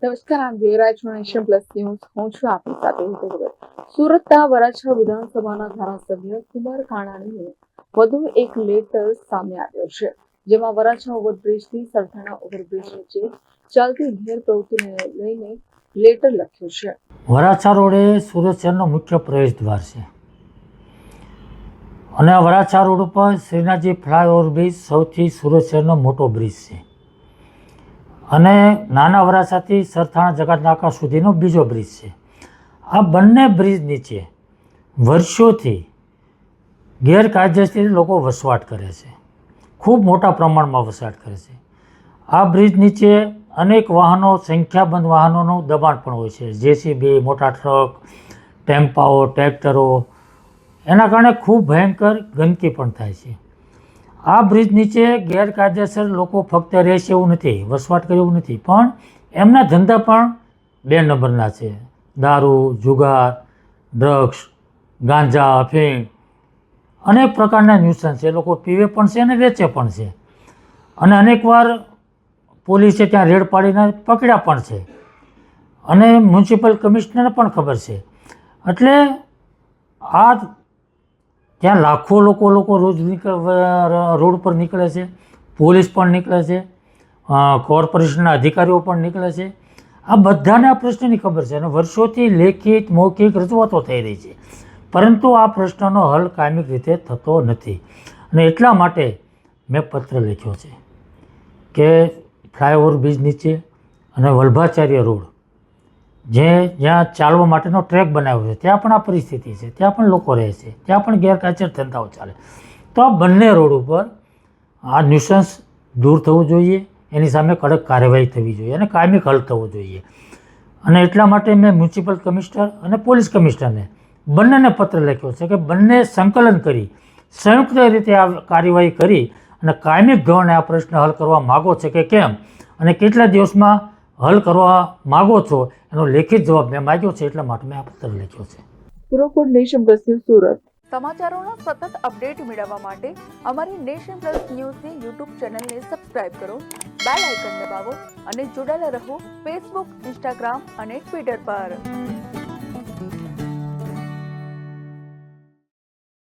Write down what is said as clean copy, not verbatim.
નમસ્કાર, આપ જોઈ રહ્યા છો નેશન પ્લસ ન્યૂઝ. હું છું આપની સાથે હિતલ ભગત. સુરતના વરાછા વિધાનસભાના ધારાસભ્ય કુમાર કાણાણીનો વધુ એક લેટર સામે આવ્યો છે, જેમાં વરાછા ઓવરબ્રિજથી સરથાણા ઓવરબ્રિજ વચ્ચે ચાલતી ગેરપ્રવૃત્તિને લઈને લેટર લખ્યું છે. વરાછા રોડ એ સુરત શહેરનો મુખ્ય પ્રવેશ દ્વાર છે અને વરાછા રોડ ઉપર શ્રીનાથજી ફ્લાયઓવર બ્રિજ સૌથી સુરત શહેરનો મોટો બ્રિજ છે અને નાના વરાછાથી સરથાણા જકાતનાકા સુધીનો બીજો બ્રિજ છે. આ બંને બ્રિજ નીચે વર્ષોથી ગેરકાયદેસર લોકો વસવાટ કરે છે, ખૂબ મોટા પ્રમાણમાં વસવાટ કરે છે. આ બ્રિજ નીચે અનેક વાહનો, સંખ્યાબંધ વાહનોનું દબાણ પણ હોય છે, જેસીબી, મોટા ટ્રક, ટેમ્પાઓ, ટ્રેક્ટરો. એના કારણે ખૂબ ભયંકર ગંદકી પણ થાય છે. આ બ્રિજ નીચે ગેરકાયદેસર લોકો ફક્ત રહે છે એવું નથી, વસવાટ કરે એવું નથી, પણ એમના ધંધા પણ 2 નંબરના છે. દારૂ, જુગાર, ડ્રગ્સ, ગાંજા, અફીણ, અનેક પ્રકારના ન્યુસન્સ એ લોકો પીવે પણ છે અને વેચે પણ છે. અને અનેકવાર પોલીસે ત્યાં રેડ પાડીને પકડ્યા પણ છે અને મ્યુનિસિપલ કમિશનરને પણ ખબર છે. એટલે આ ત્યાં લાખો લોકો રોજ રોડ પર નીકળે છે, પોલીસ પણ નીકળે છે, કોર્પોરેશનના અધિકારીઓ પણ નીકળે છે. આ બધાને આ પ્રશ્નની ખબર છે અને વર્ષોથી લેખિત મૌખિક રજૂઆતો થઈ રહી છે, પરંતુ આ પ્રશ્નનો હલ કાયમિક રીતે થતો નથી. અને એટલા માટે મેં પત્ર લખ્યો છે કે ફ્લાયઓવર બ્રિજ નીચે અને વલ્ભાચાર્ય રોડ જ્યાં ચાલવા માટેનો ટ્રેક બનાવ્યો છે ત્યાં પણ આ પરિસ્થિતિ છે, ત્યાં પણ લોકો રહે છે, ત્યાં પણ ગેરકાયદેસર ધંધાઓ ચાલે. તો આ બંને રોડ ઉપર આ ન્યુસન્સ દૂર થવું જોઈએ, એની સામે કડક કાર્યવાહી થવી જોઈએ અને કાયમિક હલ થવો જોઈએ. અને એટલા માટે મેં મ્યુનિસિપલ કમિશનર અને પોલીસ કમિશનરને બંનેને પત્ર લખ્યો છે કે બંને સંકલન કરી સંયુક્ત રીતે આ કાર્યવાહી કરી અને કાયમિક ધોરણે આ પ્રશ્ન હલ કરવા માગો છે કે કેમ અને કેટલા દિવસમાં હલ કરવા માગો છો એનો લેખિત જવાબ મેં માગ્યો છે. એટલા માટે મેં આ પત્ર લખ્યો છે. Report nation plus news, Surat. સમાચારોનો સતત અપડેટ મેળવવા માટે અમારી નેશન પ્લસ ન્યૂઝની યુટ્યુબ ચેનલને સબસ્ક્રાઇબ કરો, બેલ આઇકન દબાવો અને જોડાયેલા રહો ફેસબુક, ઇન્સ્ટાગ્રામ અને ટ્વિટર પર.